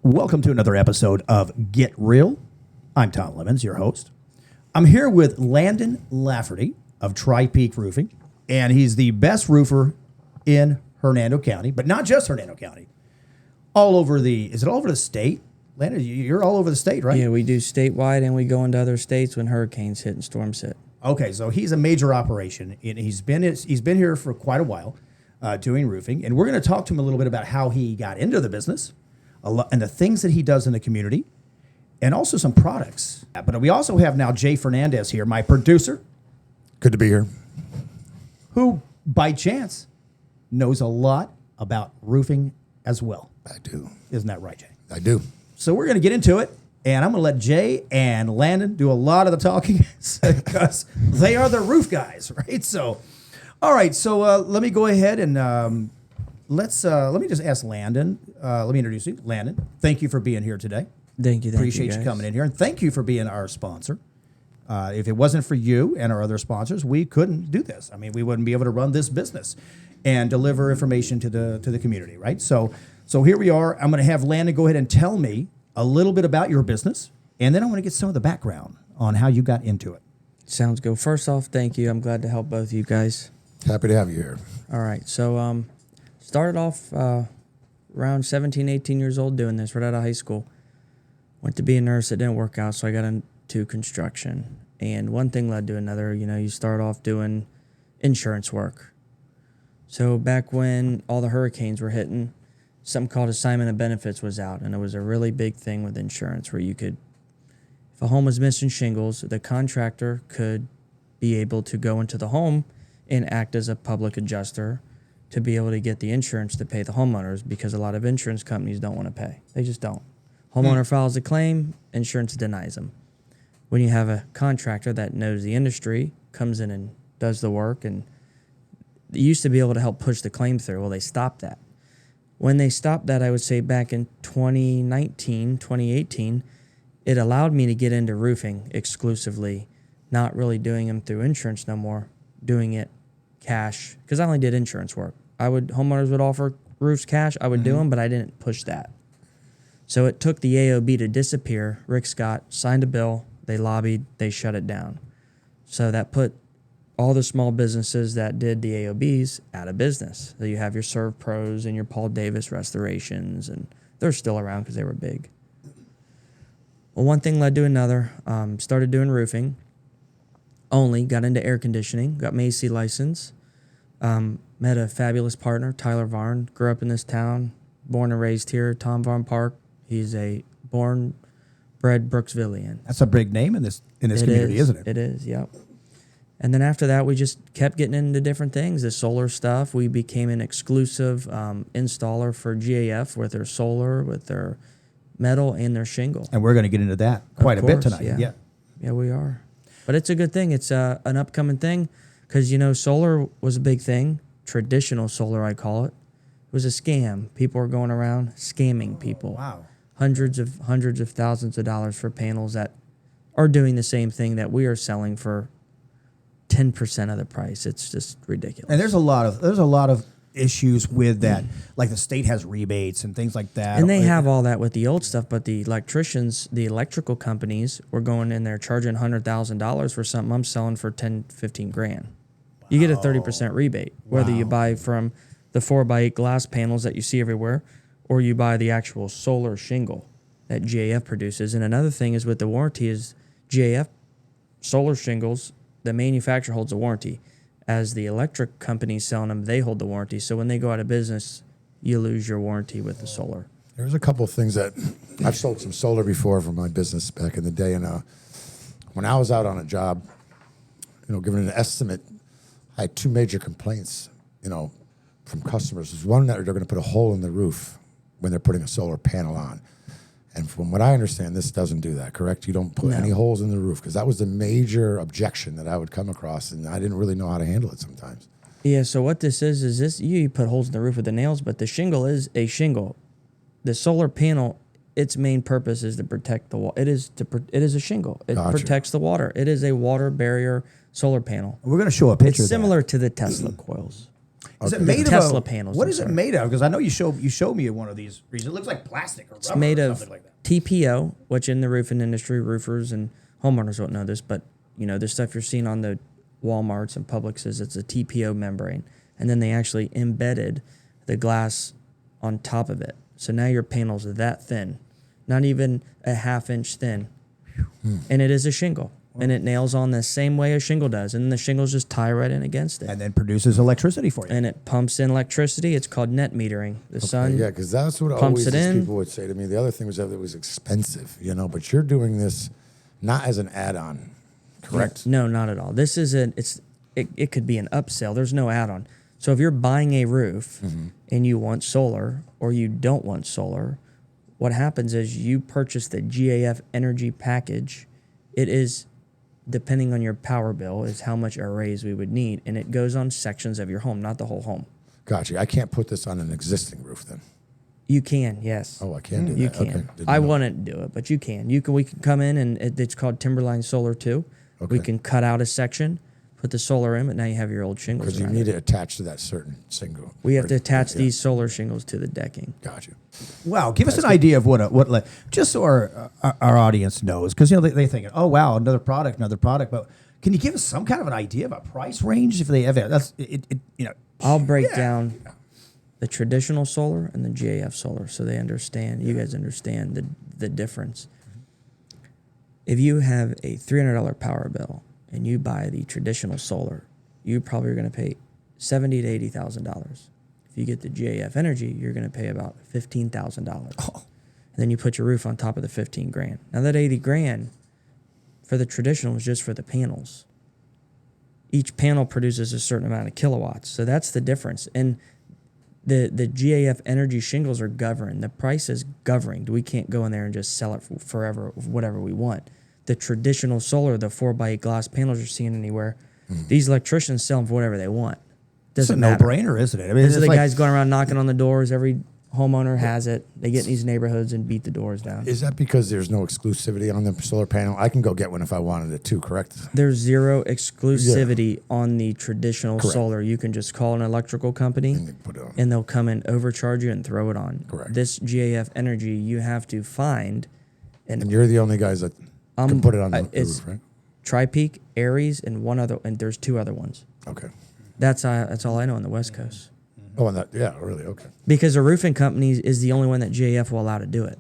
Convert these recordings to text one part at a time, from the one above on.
Welcome to another episode of Get Real. I'm Tom Lemons, your host. I'm here with Landen Laferty of Tripeak Roofing, and he's the best roofer in Hernando County, but not just Hernando County. Is it all over the state? Landen, you're all over the state, right? Yeah, we do statewide, and we go into other states when hurricanes hit and storms hit. Okay, so he's a major operation, and he's been here for quite a while doing roofing, and we're going to talk to him a little bit about how he got into the business, and the things that he does in the community, and also some products. But we also have now Jay Fernandez here, my producer. Good to be here. Who, by chance, knows a lot about roofing as well. I do. Isn't that right, Jay? I do. So we're going to get into it, and I'm going to let Jay and Landen do a lot of the talking because they are the roof guys, right? So, all right. So let me go ahead and let me just ask Landen. Let me introduce you, Landen. Thank you for being here today. Thank you. Appreciate you coming in here, and thank you for being our sponsor. If it wasn't for you and our other sponsors, we couldn't do this. I mean, we wouldn't be able to run this business and deliver information to the community, right? So here we are. I'm going to have Landen go ahead and tell me a little bit about your business, and then I want to get some of the background on how you got into it. Sounds good. First off, thank you. I'm glad to help both of you guys. Happy to have you here. All right. So started off around 17, 18 years old doing this right out of high school. Went to be a nurse. It didn't work out, so I got into construction. And one thing led to another. You know, you start off doing insurance work. So back when all the hurricanes were hitting, something called assignment of benefits was out, and it was a really big thing with insurance where you could, if a home was missing shingles, the contractor could be able to go into the home and act as a public adjuster to be able to get the insurance to pay the homeowners, because a lot of insurance companies don't want to pay. They just don't. Homeowner files a claim, insurance denies them. When you have a contractor that knows the industry, comes in and does the work, and they used to be able to help push the claim through. Well, they stopped that. When they stopped that, I would say back in 2019, 2018, it allowed me to get into roofing exclusively, not really doing them through insurance no more, doing it cash, because I only did insurance work. Homeowners would offer roofs cash, I would do them, but I didn't push that. So it took the AOB to disappear. Rick Scott signed a bill, they lobbied, they shut it down. So that put all the small businesses that did the AOBs out of business. So you have your Serve Pros and your Paul Davis Restorations, and they're still around because they were big. Well, one thing led to another. Started doing roofing. Got into air conditioning, got my AC license. Met a fabulous partner, Tyler Varn. Grew up in this town, born and raised here, Tom Varn Park. He's a bred Brooksvillian. That's a big name in this community, isn't it? It is, yep. And then after that, we just kept getting into different things. The solar stuff, we became an exclusive installer for GAF with their solar, with their metal, and their shingle. And we're going to get into that quite a bit tonight. Yeah. Yeah, we are. But it's a good thing. It's an upcoming thing because, you know, solar was a big thing. Traditional solar, I call it. It was a scam. People were going around scamming people. Wow. Hundreds of thousands of dollars for panels that are doing the same thing that we are selling for 10% of the price. It's just ridiculous. And there's a lot of issues with that. Like the state has rebates and things like that. And they have all that with the old stuff, but the electricians, the electrical companies were going in there charging $100,000 for something I'm selling for 10, 15 grand. You get a 30% rebate, whether you buy from the 4x8 glass panels that you see everywhere, or you buy the actual solar shingle that GAF produces. And another thing is with the warranty is GAF solar shingles, the manufacturer holds a warranty. As the electric companies selling them, they hold the warranty. So when they go out of business, you lose your warranty with the solar. There's a couple of things that I've sold some solar before for my business back in the day. And when I was out on a job, giving an estimate, I had two major complaints, from customers. There's one that they're going to put a hole in the roof when they're putting a solar panel on. And from what I understand, this doesn't do that, correct? You don't put any holes in the roof, because that was the major objection that I would come across, and I didn't really know how to handle it sometimes. Yeah, so what this is this, you put holes in the roof with the nails, but the shingle is a shingle. The solar panel, its main purpose is to protect the water. It is a shingle. It protects the water. It is a water barrier solar panel. We're going to show a picture It's similar to the Tesla coils. Is it Okay. made of Tesla panels, What I'm is it sorry. made of? Because I know you showed me one of these. It looks like plastic or rubber It's made or of something like that. TPO, which in the roofing industry, roofers and homeowners won't know this, but the stuff you're seeing on the Walmarts and Publixes, it's a TPO membrane, and then they actually embedded the glass on top of it. So now your panels are that thin, not even a ½ inch thin, and it is a shingle, and it nails on the same way a shingle does, and the shingles just tie right in against it. And then produces electricity for you. And it pumps in electricity. It's called net metering. The sun Yeah, because that's what pumps always it in. people would say to me. The other thing was that it was expensive, but you're doing this not as an add-on, correct? No, not at all. This is it could be an upsell. There's no add-on. So if you're buying a roof and you want solar or you don't want solar, what happens is you purchase the GAF energy package. It is, depending on your power bill, is how much arrays we would need, and it goes on sections of your home, not the whole home. Gotcha. I can't put this on an existing roof then. You can, yes. Oh, I can do that. You can. Okay. Didn't I know. wouldn't do it, but you can. We can come in and it's called Timberline Solar 2. We Okay. can cut out a section, put the solar in, but now you have your old shingles. Because you around need it. it attached to that certain single. We have to Right. attach Yeah. these solar shingles to the decking. Gotcha. Wow, give us an idea of what just so our audience knows, because they think, oh wow, another product, but can you give us some kind of an idea of a price range if they have it? That's it. I'll break down the traditional solar and the GAF solar so they understand. You guys understand the difference. If you have a $300 power bill and you buy the traditional solar, you probably are going to pay $70,000 to $80,000. If you get the GAF energy, you're going to pay about $15,000. Oh. And then you put your roof on top of the 15 grand. Now that 80 grand for the traditional is just for the panels. Each panel produces a certain amount of kilowatts. So that's the difference. And the GAF energy shingles are governed. The price is governed. We can't go in there and just sell it for forever, whatever we want. The traditional solar, the 4x8 glass panels you're seeing anywhere, these electricians sell them for whatever they want. It's a Doesn't matter. no-brainer, isn't it? I mean, These are it's the like- guys going around knocking on the doors. Every homeowner has it. They get in these neighborhoods and beat the doors down. Is that because there's no exclusivity on the solar panel? I can go get one if I wanted it too, correct? There's zero exclusivity on the traditional Correct. solar. You can just call an electrical company And they put it on. and they'll come and overcharge you and throw it on. Correct. This GAF energy, you have to find And you're the only guys that can put it on the it's roof, right? Tripeak, Aries, and one other, and there's two other ones. Okay. That's all I know on the West Coast. Oh, and that, yeah, really, okay. Because a roofing company is the only one that GAF will allow to do it.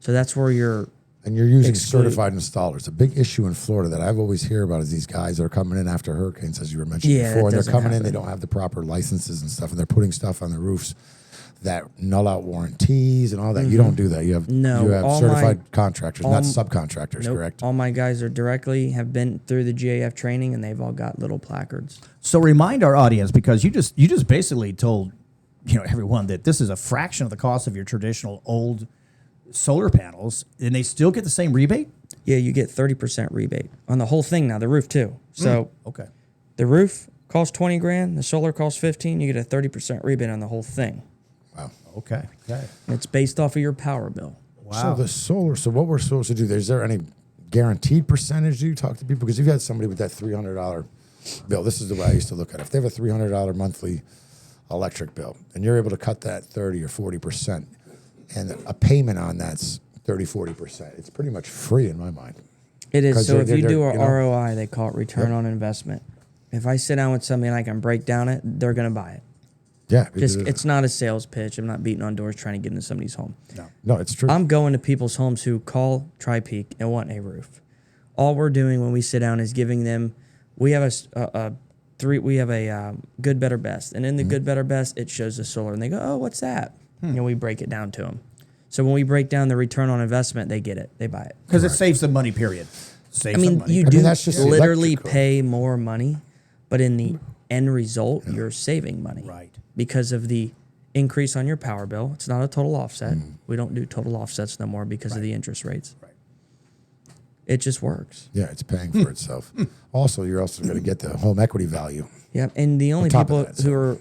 So that's where you're. And you're using Exclude. certified installers. A big issue in Florida that I've always hear about is these guys that are coming in after hurricanes, as you were mentioning Yeah, before. that And they're doesn't coming in, they happen. don't have the proper licenses and stuff, and they're putting stuff on the roofs that null out warranties and all that. You don't do that. You have No, you have all certified my- contractors, all- not subcontractors, Nope. correct? All my guys are have been through the GAF training, and they've all got little placards. So remind our audience, because you just basically told everyone that this is a fraction of the cost of your traditional old solar panels, and they still get the same rebate. Yeah, you get 30% rebate on the whole thing now, the roof too. So Okay. the roof costs 20 grand, the solar costs 15, you get a 30% rebate on the whole thing. Wow. Okay. It's based off of your power bill. So the solar. So what we're supposed to do? Is there any guaranteed percentage you talk to people? Because you've had somebody with that $300 bill. This is the way I used to look at it. If they have a $300 monthly electric bill, and you're able to cut that 30 or 40%, and a payment on that's 30, 40%, it's pretty much free in my mind. It is. 'Cause So if they're- you do they're, a you know- ROI, they call it return on investment. If I sit down with somebody and I can break down it, they're going to buy it. Yeah. Just because it's not a sales pitch. I'm not beating on doors trying to get into somebody's home. no, it's true. I'm going to people's homes who call Tripeak and want a roof. All we're doing when we sit down is giving them. We have a good, better, best, and in the good, better, best, it shows the solar, and they go, "Oh, what's that?" We break it down to them. So when we break down the return on investment, they get it. They buy it. Because it saves them money. Period. Saves I mean, them money. you I do mean, that's just the literally electrical. pay more money, but in the end result, you're saving money. Right. Because of the increase on your power bill. It's not a total offset. We don't do total offsets no more because of the interest rates. Right. It just works. Yeah, it's paying for itself. Also, you're also going to get the home equity value. Yep. And the only top of people that, so-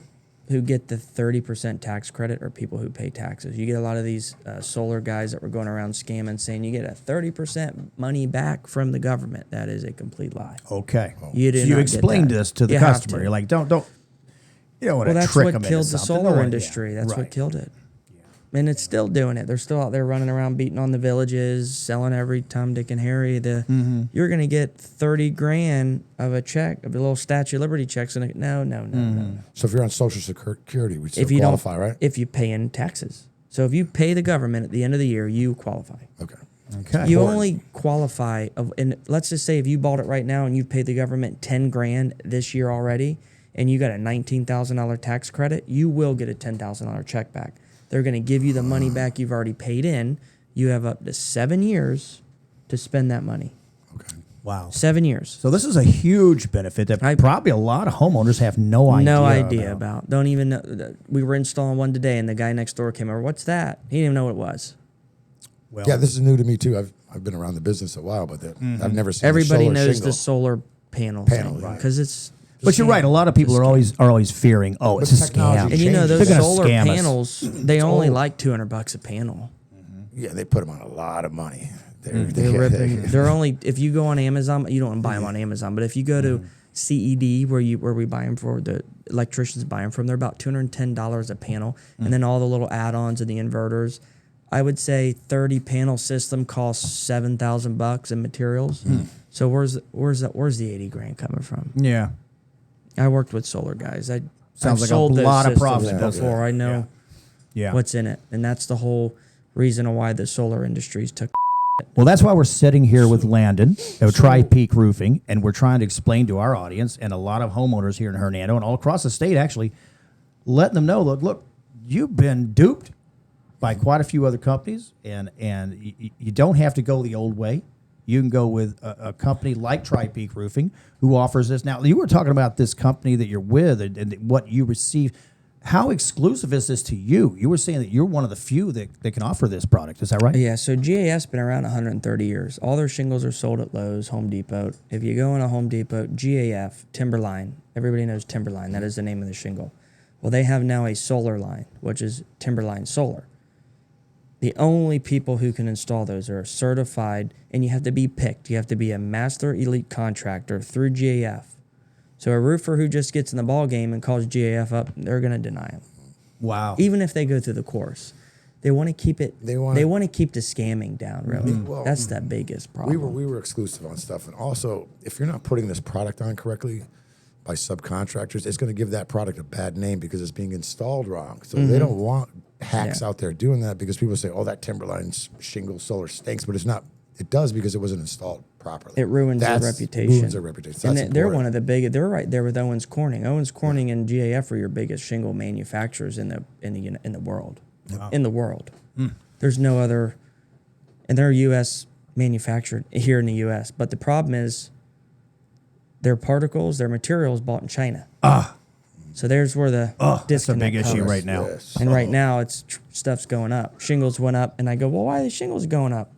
who get the 30% tax credit are people who pay taxes. You get a lot of these solar guys that were going around scamming saying you get a 30% money back from the government. That is a complete lie. Okay. You do so you not get explained that. this to the You have customer. to. You're like, don't. You don't want Well, to that's trick what them into killed the something. solar No, industry. yeah, That's right. what killed it. And it's still doing it. They're still out there running around beating on the villages, selling every Tom, Dick, and Harry. You're going to get 30 grand of a check, of a little Statue of Liberty checks. And no. So if you're on Social Security, we still If you qualify, don't, right? if you pay in taxes. So if you pay the government at the end of the year, you qualify. Okay. Okay. You only qualify and let's just say if you bought it right now and you paid the government 10 grand this year already, and you got a $19,000 tax credit, you will get a $10,000 check back. They're going to give you the money back you've already paid in. You have up to 7 years to spend that money. Okay. Wow. 7 years. So this is a huge benefit that probably a lot of homeowners have no idea. About. Don't even know. We were installing one today, and the guy next door came over. What's that? He didn't even know what it was. Well, Yeah, this is new to me too. I've been around the business a while, but I've never seen Everybody solar knows shingle. the solar panel Panel, thing right. because it's. but you're right. A lot of people are always fearing, oh, it's a technology scam. And you know changes. those They're gonna solar scam us. panels, they only like $200 a panel. Yeah, they put them on a lot of money. They're ripping. They're only if you go on Amazon, you don't want to buy them on Amazon. But if you go to CED, where we buy them for, the electricians buy them from, they're about $210 a panel, and then all the little add-ons and the inverters. I would say 30 panel system costs $7,000 in materials. So where's the 80 grand coming from? Yeah. I worked with solar guys. I've Sounds like a sold those lot of systems profit before. there. I know Yeah. what's in it, and that's the whole reason why the solar industries took. Well, that's why we're sitting here with Landen of Tripeak Roofing, and we're trying to explain to our audience and a lot of homeowners here in Hernando and all across the state, actually, letting them know, look, you've been duped by quite a few other companies, and you don't have to go the old way. You can go with a company like Tripeak Roofing who offers this. Now, you were talking about this company that you're with and what you receive. How exclusive is this to you? You were saying that you're one of the few that can offer this product. Is that right? Yeah, so GAF's been around 130 years. All their shingles are sold at Lowe's, Home Depot. If you go in a Home Depot, GAF, Timberline, everybody knows Timberline. That is the name of the shingle. Well, they have now a solar line, which is Timberline Solar. The only people who can install those are certified, and you have to be picked. You have to be a master elite contractor through GAF. So a roofer who just gets in the ball game and calls GAF up, they're going to deny him. Wow. Even if they go through the course, they want to keep it. They They wanna- want to keep the scamming down. Really, Well, that's the biggest problem. We were exclusive on stuff, and also if you're not putting this product on correctly by subcontractors, it's going to give that product a bad name because it's being installed wrong. So they don't want hacks out there doing that because people say, "Oh, that Timberline shingle solar stinks," but it's not. It does because it wasn't installed properly. It ruins their reputation. Ruins their reputation. So And that's they're important. one of the big. They're right there with Owens Corning. Owens Corning and GAF are your biggest shingle manufacturers in the world. Wow. In the world, there's no other, and they're U.S. manufactured here in the U.S. But the problem is, their particles, their materials bought in China. So there's where the That's a disconnect big issue comes. right now. Yes. And right now, stuff's going up. Shingles went up, and I go, well, why are the shingles going up?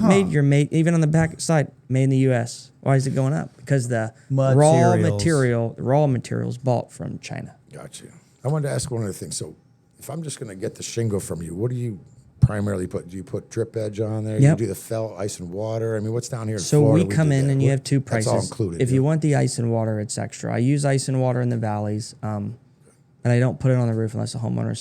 Made even on the back side, made in the U.S. Why is it going up? Because the raw materials bought from China. Got you. I wanted to ask one other thing. So, if I'm just going to get the shingle from you, what do you primarily put? Do you put drip edge on there? Yep. You do the felt, ice and water? I mean, what's down here in So Florida? we come do in that. and you have two prices. That's all included. If yeah. you want the ice and water, it's extra. I use ice and water in the valleys, and I don't put it on the roof unless the homeowner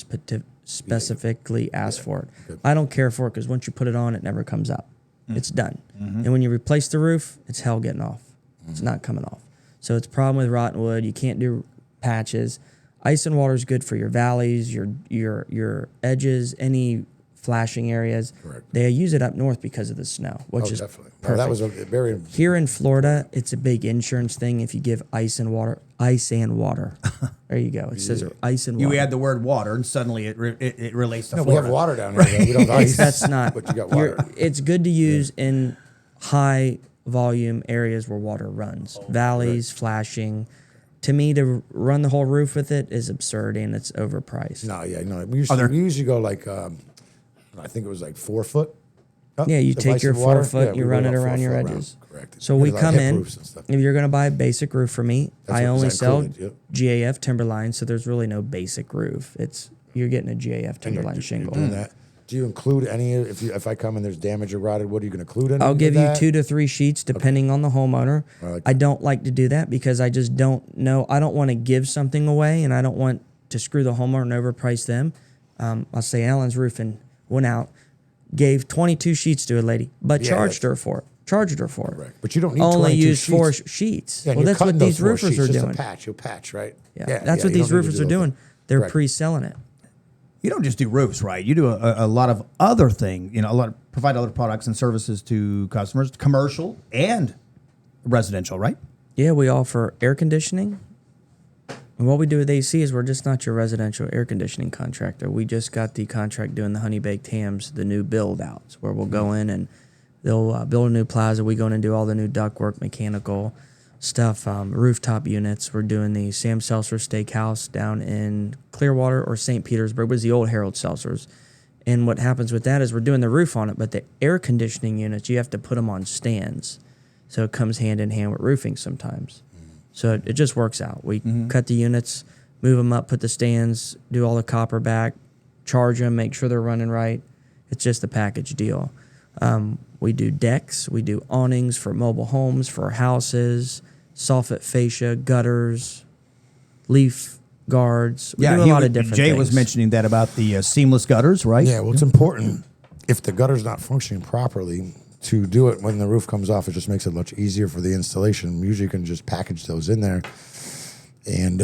specifically asks for it. Good. I don't care for it because once you put it on, it never comes up. It's done. And when you replace the roof, it's hell getting off. It's not coming off. So it's a problem with rotten wood. You can't do patches. Ice and water is good for your valleys, your edges, any flashing areas. Correct. They use it up north because of the snow, which is definitely. perfect. No, that was a very. Here in Florida, it's a big insurance thing if you give ice and water. There you go. It says ice and water. You add the word water, and suddenly it relates to No, we Florida. have water down here. Though. We don't have ice. That's not. But you got water. It's good to use in high volume areas where water runs. Valleys, flashing. To me, to run the whole roof with it is absurd and it's overpriced. No, yeah, no. We usually go like, I think it was like 4 foot. Yeah, you of take ice your and water. 4 foot, Yeah, you we run go it about 4 around your foot edges. Correct. So We we do, like, come hip in. roofs and stuff. If you're going to buy a basic roof for me, That's I what only was sell included, yep. GAF Timberline, so there's really no basic roof. You're getting a GAF And you're Timberline you're shingle. doing that. Do you include any if I come and there's damage or rotted wood? Are you going to include any? I'll give you that? 2 to 3 sheets depending on the homeowner. I don't like to do that because I just don't know. I don't want to give something away, and I don't want to screw the homeowner and overprice them. I'll say Alan's Roofing went out, gave 22 sheets to a lady, but charged her for it. Correct. But you don't need only 22 use 4 sheets. sheets. Yeah, Well, that's what these roofers are doing. Just a patch. You'll patch, right? Yeah, that's what these roofers are doing. They're Correct. pre-selling it. You don't just do roofs, right? You do a lot of other things. Provide other products and services to customers, commercial and residential, right? Yeah, we offer air conditioning. And what we do with AC is we're just not your residential air conditioning contractor. We just got the contract doing the honey baked hams, the new build outs, where we'll go in and they'll build a new plaza. We go in and do all the new ductwork, mechanical stuff, rooftop units. We're doing the Sam Seltzer Steakhouse down in Clearwater or St. Petersburg. It was the old Harold Seltzers. And what happens with that is we're doing the roof on it, but the air conditioning units, you have to put them on stands. So it comes hand in hand with roofing sometimes. So it just works out. We cut the units, move them up, put the stands, do all the copper back, charge them, make sure they're running right. It's just a package deal. We do decks, we do awnings for mobile homes, for houses, soffit fascia, gutters, leaf guards. We do a lot of different Jay things. was mentioning that about the seamless gutters, right? Yeah, well, it's important if the gutter's not functioning properly to do it when the roof comes off. It just makes it much easier for the installation. Usually you can just package those in there. And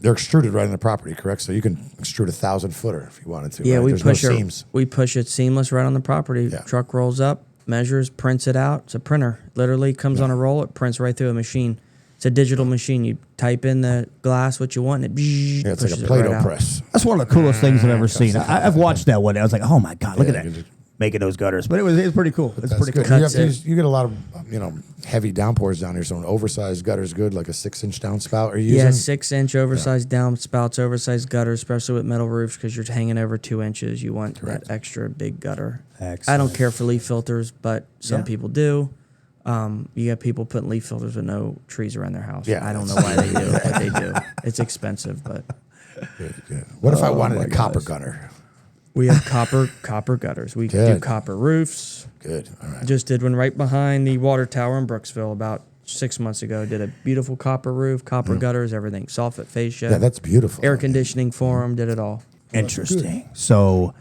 they're extruded right in the property, correct? So you can extrude 1,000-footer if you wanted to. Yeah, right? we There's push no it. seams. We push it seamless right on the property. Yeah. Truck rolls up, measures, prints it out. It's a printer. Literally comes on a roll. It prints right through a machine. It's a digital machine. You type in the glass what you want, and it Yeah, it's like pushes a it right Play-Doh out. press. That's one of the coolest things I've ever seen. I've watched that one. I was like, oh my God, look at Yeah, that. you just- Making those gutters. But it's pretty cool. It's That's pretty good. cool. You, Cuts have it. these- you get a lot of heavy downpours down here, so an oversized gutter's good, like a 6-inch downspout. Are you Yeah, using? 6-inch oversized downspouts, oversized gutters, especially with metal roofs because you're hanging over 2 inches. You want Correct. that extra big gutter. Excellent. I don't care for leaf filters, but some Yeah. people do. You got people putting leaf filters with no trees around their house. Yeah, I don't know why they do it, but they do. It's expensive, but Good, good. What if I wanted my a copper gosh. gutter? we have copper gutters. We do Good. copper roofs. Good. All right. Just did one right behind the water tower in Brooksville about 6 months ago. Did a beautiful copper roof, copper gutters, everything. Soffit fascia. Yeah, that's beautiful. air conditioning for them. Did it all. Interesting. So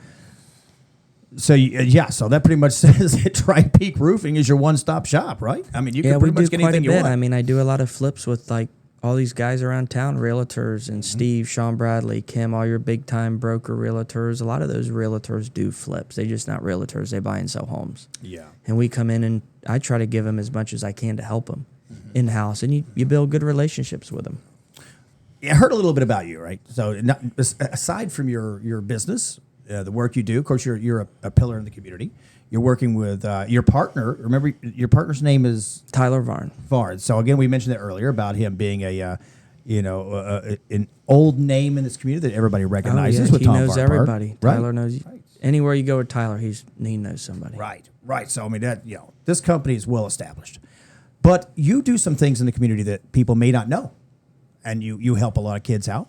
that pretty much says that Tripeak Roofing is your one-stop shop, right? I mean, you Yeah, can we pretty do much get quite a anything you bit. want. I mean, I do a lot of flips with like all these guys around town, realtors, and Steve, Sean Bradley, Kim, all your big time broker realtors. A lot of those realtors do flips. They're just not realtors. They buy and sell homes. Yeah. And we come in and I try to give them as much as I can to help them in house, and you build good relationships with them. I heard a little bit about you, right? So aside from your business, the work you do, of course, you're a pillar in the community. You're working with your partner. Remember, your partner's name is Tyler Varn. Varn. So again, we mentioned that earlier about him being an old name in this community that everybody recognizes. With he Tom knows Varn, everybody. right? Tyler knows anywhere you go with Tyler, he knows somebody. Right. So I mean that this company is well established, but you do some things in the community that people may not know, and you help a lot of kids out.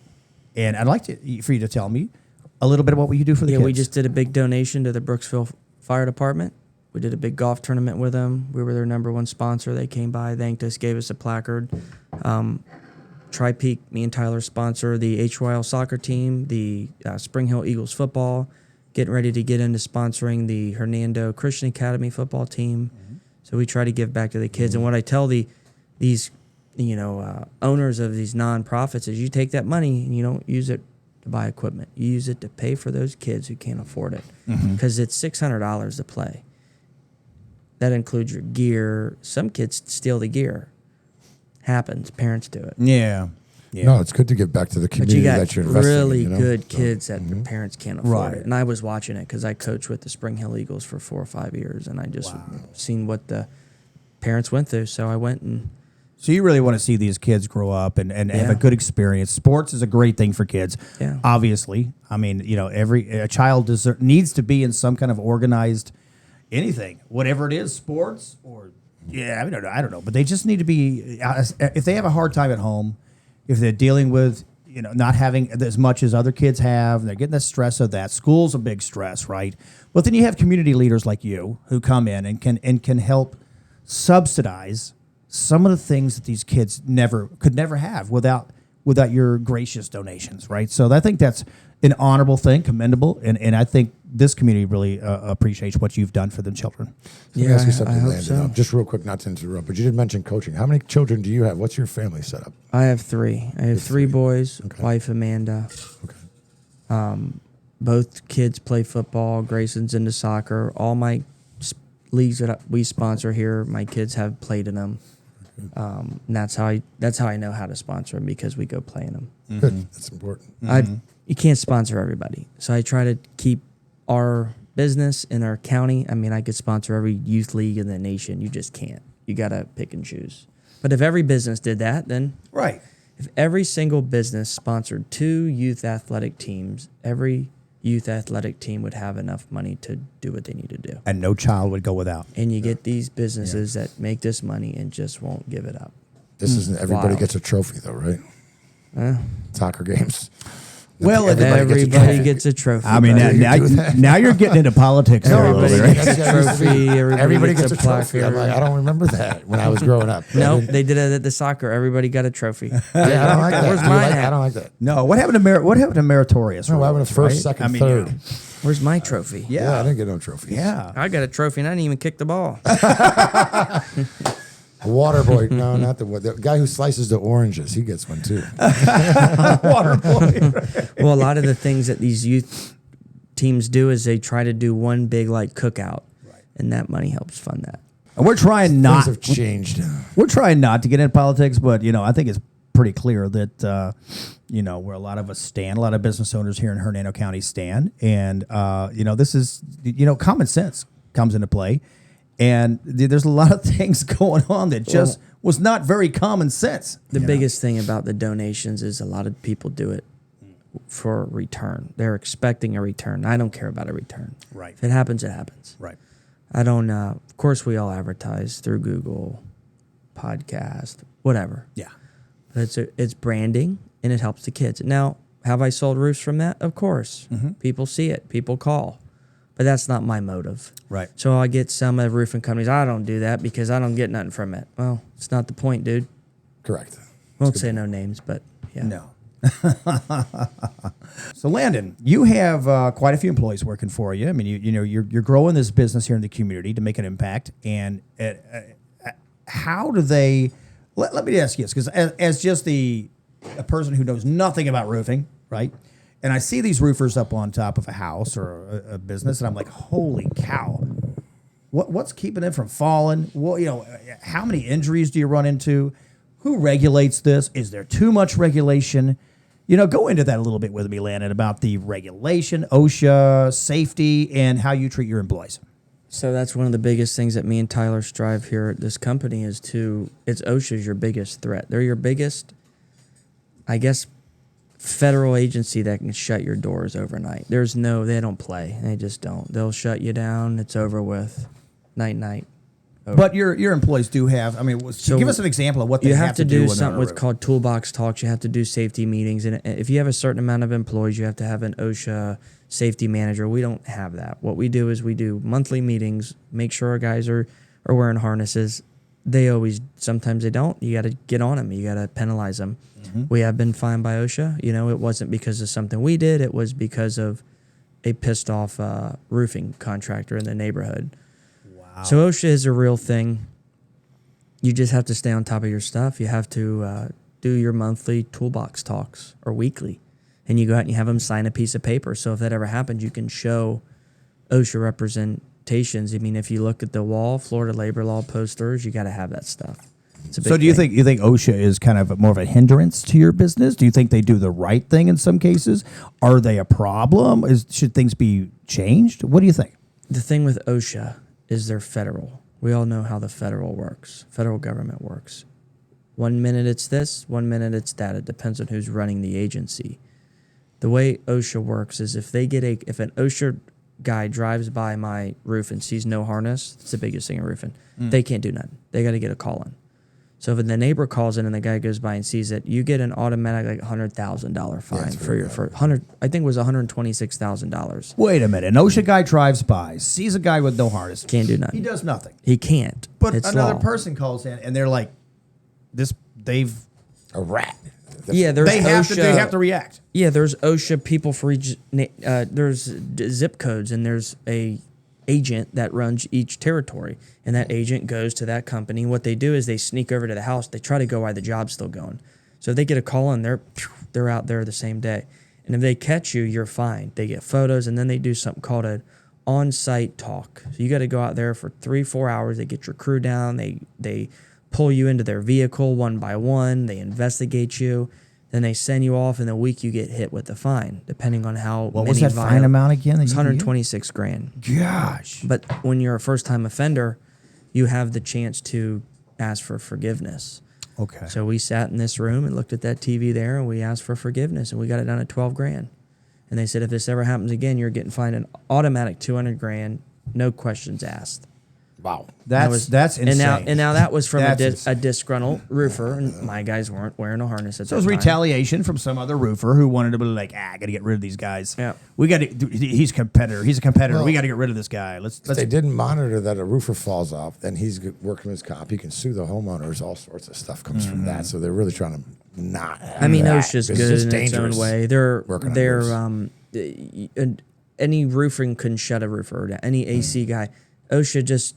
And I'd like for you to tell me a little bit about what you do for the kids. Yeah, we just did a big donation to the Brooksville Fire Department. We did a big golf tournament with them. We were their #1 sponsor. They came by, thanked us, gave us a placard. Tripeak, me and Tyler sponsor the HYL soccer team, the Spring Hill Eagles football, getting ready to get into sponsoring the Hernando Christian Academy football team. Mm-hmm. So we try to give back to the kids. And what I tell these owners of these nonprofits is you take that money and you don't use it to buy equipment. You use it to pay for those kids who can't afford it because it's $600 to play. That includes your gear. Some kids steal the gear. Happens. Parents do it. Yeah. No, it's good to give back to the But community you got that you're investing really in. good kids that the parents can't afford Right. it. And I was watching it because I coached with the Spring Hill Eagles for 4 or 5 years, and I just seen what the parents went through. So I went and So you really want to see these kids grow up and have a good experience. Sports is a great thing for kids. Yeah. Obviously, I mean, a child needs to be in some kind of organized anything, whatever it is, sports or I don't know, but they just need to be. If they have a hard time at home, if they're dealing with not having as much as other kids have. They're getting the stress of that. School's a big stress, right? But then you have community leaders like you who come in and can help subsidize some of the things that these kids could never have without your gracious donations, right? So I think that's an honorable thing, commendable, and I think this community really appreciates what you've done for the children. Let me ask you something, I hope Landon. so. Just real quick, not to interrupt, but you did mention coaching. How many children do you have? What's your family setup? I have three. I have three boys, wife Amanda. Okay. Both kids play football. Grayson's into soccer. All my leagues that we sponsor here, my kids have played in them. And that's how I know how to sponsor them, because we go play in them. Good. That's important. You can't sponsor everybody, so I try to keep our business in our county. I mean, I could sponsor every youth league in the nation. You just can't. You got to pick and choose. But if every business did that, then Right. if every single business sponsored 2 youth athletic teams, every youth athletic team would have enough money to do what they need to do. And no child would go without. And you get these businesses that make this money and just won't give it up. This isn't everybody Wow. gets a trophy, though, right? Soccer games. Well, Everybody gets a trophy. I mean, buddy. now you're getting into politics there a little Everybody bit, right? gets a trophy. Everybody gets a trophy. placard. I'm like, I don't remember that when I was growing up. Nope, they did it at the soccer. Everybody got a trophy. Yeah, I don't like that. Where's Do you mine like- at? I don't like that. No, what happened to meritorious? No, what happened to first, right? second, third? Where's my trophy? Yeah, I didn't get no trophies. Yeah. I got a trophy and I didn't even kick the ball. A water boy. No, not the guy who slices the oranges. He gets one too. Water boy. Well, a lot of the things that these youth teams do is they try to do one big like cookout, and that money helps fund that. And we're trying not. Things have changed. We're trying not to get into politics, but I think it's pretty clear that where a lot of us stand, a lot of business owners here in Hernando County stand, and this is common sense comes into play, and there's a lot of things going on that just was not very common sense. The biggest thing about the donations is a lot of people do it for a return. They're expecting a return. I don't care about a return. Right. If it happens, it happens. Right. I don't. Of course, we all advertise through Google, podcast, whatever. Yeah. But it's branding, and it helps the kids. Now, have I sold roofs from that? Of course. People see it. People call. But that's not my motive. Right. So I get some of the roofing companies, I don't do that because I don't get nothing from it. Well, it's not the point, dude. Correct. Won't say no names, but yeah. No. So Landon, you have quite a few employees working for you. I mean, you're growing this business here in the community to make an impact. And how do they? Let me ask you this, because as just a person who knows nothing about roofing, right? And I see these roofers up on top of a house or a business, and I'm like, holy cow! What's keeping them from falling? Well, how many injuries do you run into? Who regulates this? Is there too much regulation? Go into that a little bit with me, Landon, about the regulation, OSHA, safety, and how you treat your employees. So that's one of the biggest things that me and Tyler strive here at this company is it's OSHA's your biggest threat. They're your biggest, I guess, federal agency that can shut your doors overnight. They don't play. They just don't. They'll shut you down. It's over with. Night. Over. But your employees do have. I mean, So give us an example of what they you have to do when they're on something a what's roof. called toolbox talks. You have to do safety meetings, and if you have a certain amount of employees, you have to have an OSHA safety manager. We don't have that. What we do is we do monthly meetings, make sure our guys are wearing harnesses. Sometimes they don't. You got to get on them. You got to penalize them. We have been fined by OSHA. It wasn't because of something we did. It was because of a pissed off roofing contractor in the neighborhood. Wow. So OSHA is a real thing. You just have to stay on top of your stuff. You have to do your monthly toolbox talks or weekly. And you go out and you have them sign a piece of paper. So if that ever happens, you can show OSHA representations. I mean, if you look at the wall, Florida labor law posters, you got to have that stuff. It's a big So do you thing. think OSHA is kind of more of a hindrance to your business? Do you think they do the right thing in some cases? Are they a problem? Should things be changed? What do you think? The thing with OSHA is they're federal. We all know how the federal government works. 1 minute it's this, 1 minute it's that. It depends on who's running the agency. The way OSHA works is if an OSHA guy drives by my roof and sees no harness, it's the biggest thing in roofing. They can't do nothing. They got to get a call in. So if the neighbor calls in and the guy goes by and sees it, you get an automatic like $100,000 fine it's for your very for 100. I think it was $126,000. Wait a minute. An OSHA guy drives by, sees a guy with no harness. Can't do nothing. He does nothing. He can't. But it's another law. person calls in and they're like, they've A rat. Yeah, there's they have OSHA, to react. Yeah, there's OSHA people for each. There's zip codes, and there's a agent that runs each territory, and that agent goes to that company. What they do is they sneak over to the house. They try to go while the job's still going. So if they get a call and they're out there the same day, and if they catch you, you're fine. They get photos, and then they do something called an on-site talk. So you got to go out there for 3-4 hours. They get your crew down. They pull you into their vehicle one by one. They investigate you. Then they send you off. In a week, you get hit with a fine, depending on how What many was that fine amount again? that It's you can get? 126 grand. Gosh. But when you're a first-time offender, you have the chance to ask for forgiveness. Okay. So we sat in this room and looked at that TV there, and we asked for forgiveness, and we got it down to 12 grand. And they said, if this ever happens again, you're getting fined an automatic 200 grand, no questions asked. Wow. That's insane. And now that was from That's a insane. disgruntled roofer, and my guys weren't wearing a harness at So it that was time. retaliation from some other roofer who wanted to be like, I got to get rid of these guys. Yeah. We got to. He's a competitor. He's a competitor. Well, we got to get rid of this guy. Let's. If they didn't monitor that a roofer falls off, then he's working as cop. He can sue the homeowners. All sorts of stuff comes from that. So they're really trying to not. I mean, that, OSHA's 'cause good it's in its own dangerous way. working on Any roofing can shut a roofer down. Any AC guy, OSHA just,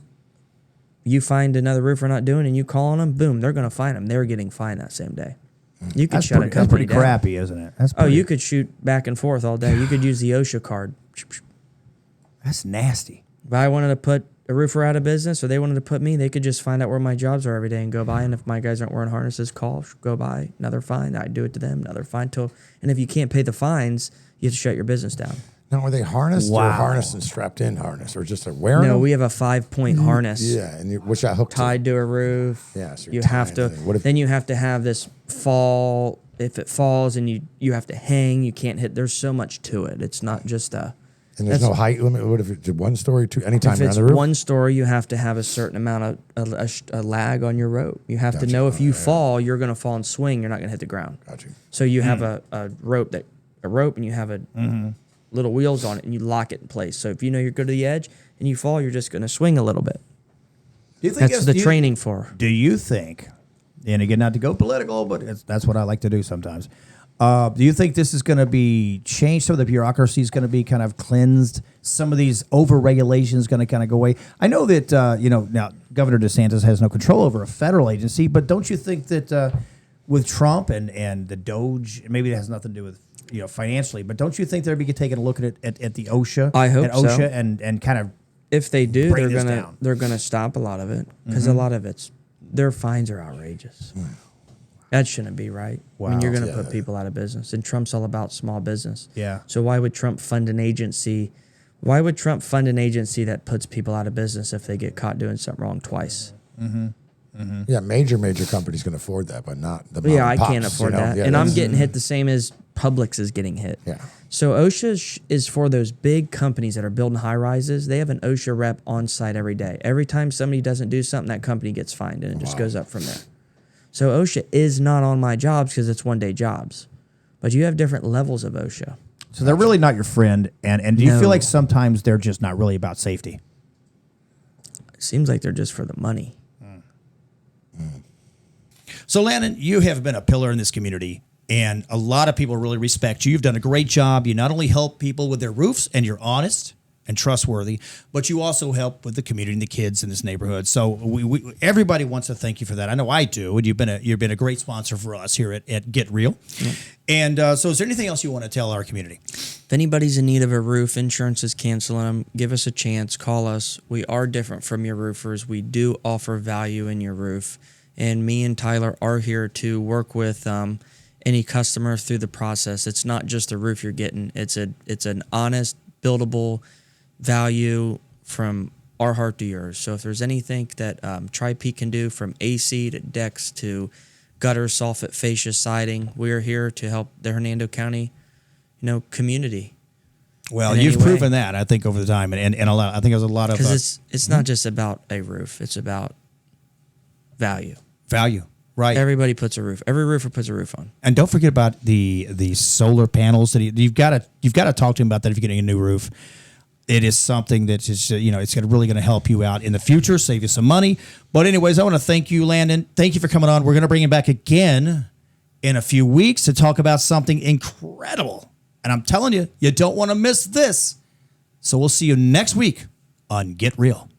you find another roofer not doing, and you call on them, boom, they're going to fine them. They're getting fined that same day. You could That's shut pretty, a that's company pretty down. crappy, isn't it? That's Oh, pretty, you could shoot back and forth all day. You could use the OSHA card. That's nasty. If I wanted to put a roofer out of business, or they wanted to put me, they could just find out where my jobs are every day and go by. And if my guys aren't wearing harnesses, go by, another fine. I'd do it to them, another fine. And if you can't pay the fines, you have to shut your business down. Now, were they harnessed or Wow. harnessed and strapped in harness, or just a wearing? No, them? we have a 5-point harness. Yeah, and which I hooked Tied to a roof. Yeah, so you're you have tying to. it. What if- Then you have to have this fall. If it falls and you have to hang, you can't hit. There's so much to it. It's not just a. And there's that's- no height limit. What if it's 1 story, 2? Anytime If you're it's on the roof. one story, you have to have a certain amount of a lag on your rope. You have to Gotcha. know if you fall, you're going to fall and swing. You're not going to hit the ground. Got you. So you have a rope and you have a little wheels on it, and you lock it in place. So if you know you're good to the edge and you fall, you're just going to swing a little bit. Do you think That's the training for. Do you think, and again, not to go political, but that's what I like to do sometimes. Do you think this is going to be changed? Some of the bureaucracy is going to be kind of cleansed. Some of these over regulations going to kind of go away. I know that now Governor DeSantis has no control over a federal agency, but don't you think that with Trump and the Doge, maybe it has nothing to do with financially, but don't you think they'll be taking a look at the OSHA? I hope and OSHA so. and kind of If they do, Bring this down. they're gonna stop a lot of it because a lot of their fines are outrageous. That shouldn't be right. I mean, Wow. you're going to put people out of business, and Trump's all about small business. Yeah. So why would Trump fund an agency? Why would Trump fund an agency that puts people out of business if they get caught doing something wrong twice? Yeah, major companies can afford that, but not the Yeah, mom I and pops, can't afford you know? that, Yeah, and I'm that's- getting hit the same as Publix is getting hit. Yeah. So OSHA is for those big companies that are building high rises. They have an OSHA rep on site every day. Every time somebody doesn't do something, that company gets fined, and it just goes up from there. So OSHA is not on my jobs because it's one-day jobs, but you have different levels of OSHA. so they're really not your friend. And do you No. feel like sometimes they're just not really about safety? It seems like they're just for the money. So, Landen, you have been a pillar in this community, and a lot of people really respect you. You've done a great job. You not only help people with their roofs, and you're honest and trustworthy, but you also help with the community and the kids in this neighborhood. So, everybody wants to thank you for that. I know I do, and you've been a great sponsor for us here at Get Real. And so, is there anything else you want to tell our community? If anybody's in need of a roof, insurance is canceling them. Give us a chance. Call us. We are different from your roofers. We do offer value in your roof. And me and Tyler are here to work with any customer through the process. It's not just the roof you're getting. It's an honest, buildable value from our heart to yours. So if there's anything that Tripeak can do, from AC to decks to gutter, soffit, fascia, siding, we are here to help the Hernando County, community. Well, In you've any way. proven that, I think, over the time, and a lot. I think there's a lot of Because it's not just about a roof. It's about value. value. Right. Everybody puts a roof. Every roofer puts a roof on. And don't forget about the solar panels that you've got to talk to him about that if you're getting a new roof. It is something that is, it's really going to help you out in the future, save you some money. But anyways, I want to thank you, Landen. Thank you for coming on. We're going to bring him back again in a few weeks to talk about something incredible. And I'm telling you, you don't want to miss this. So we'll see you next week on Get Real.